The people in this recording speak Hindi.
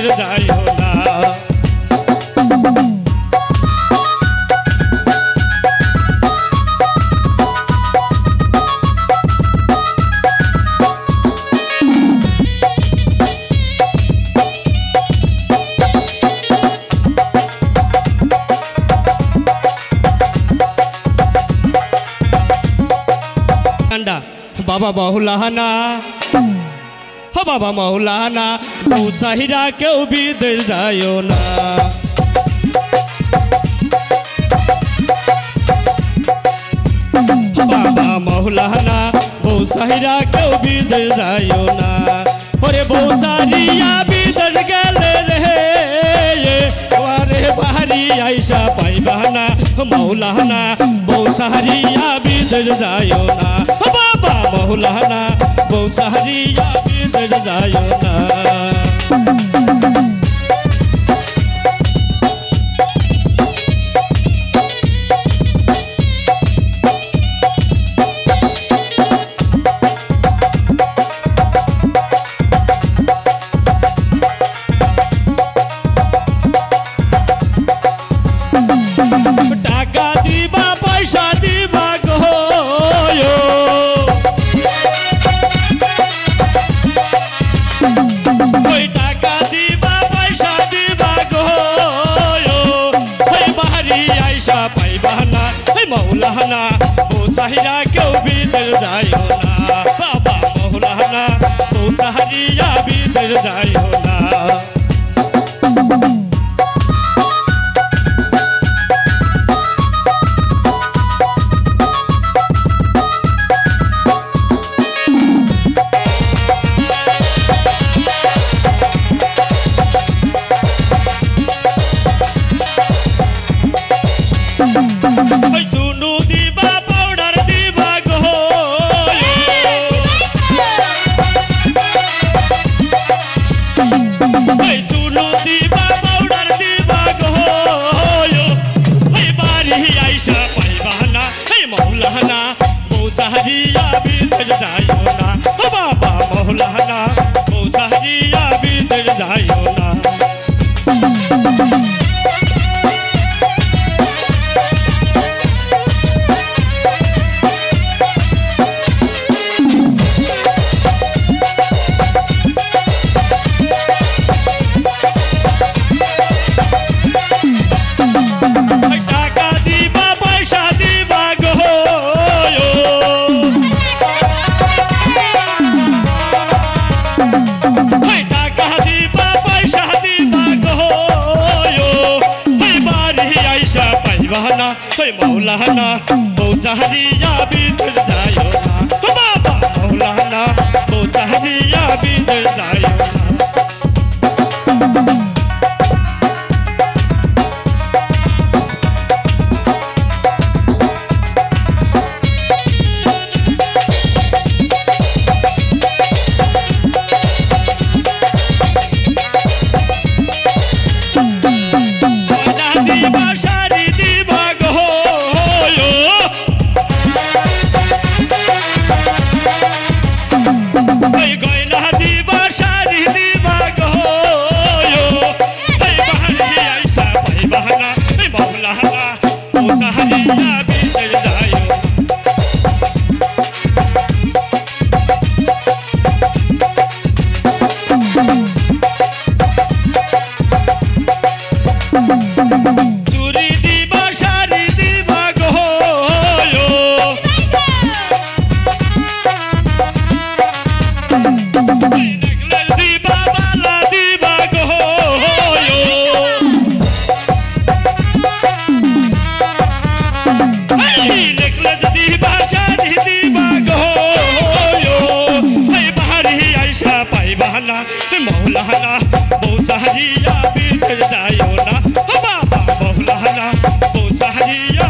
বিদেশ যাইও না। बाबा मौलाना हो बाबा मौलाना बहू साहिरा क्यों बिदेश जाइयो ना। हो बाबा मौलाना बहू साहिरा क्यों बिदेश जाइयो ना। अरे बहू सारिया बिदेश गेले रे वारे बाहरी आयशा पाइबाना मौलाना बहू सारिया बिदेश जाइयो ना। बाबा मौलाना बहू सारिया बिदेश जाइयो ना। टाका दीबा पैसा दीबा गो टाका दीबा पैसा दीबा गो बाहरी आयशा पाइबाना मौलाना बहू साहिरा क्यों बिदेश जाइयो ना। बाबा मौलाना बहू साहिरा बिदेश जाइयो ना। चुनु दीबा पाउडर दीबा गो चुनु दीबा पाउडर दीबा गो बारी आयशा पाइबाना मौलाना बहू साहिरा बिदेश जाइयो ना। बाबा मौलाना बहू साहिरा बिदेश जाइयो ना। मौलाना बहू साहिरा बिदेश जाइयो ना। बाबा मौलाना बहू साहिरा बिदेश जाइयो ना। मौलाना बहू साहिरा बिदेश जाइयो ना। बाबा मौलाना बहू साहिरा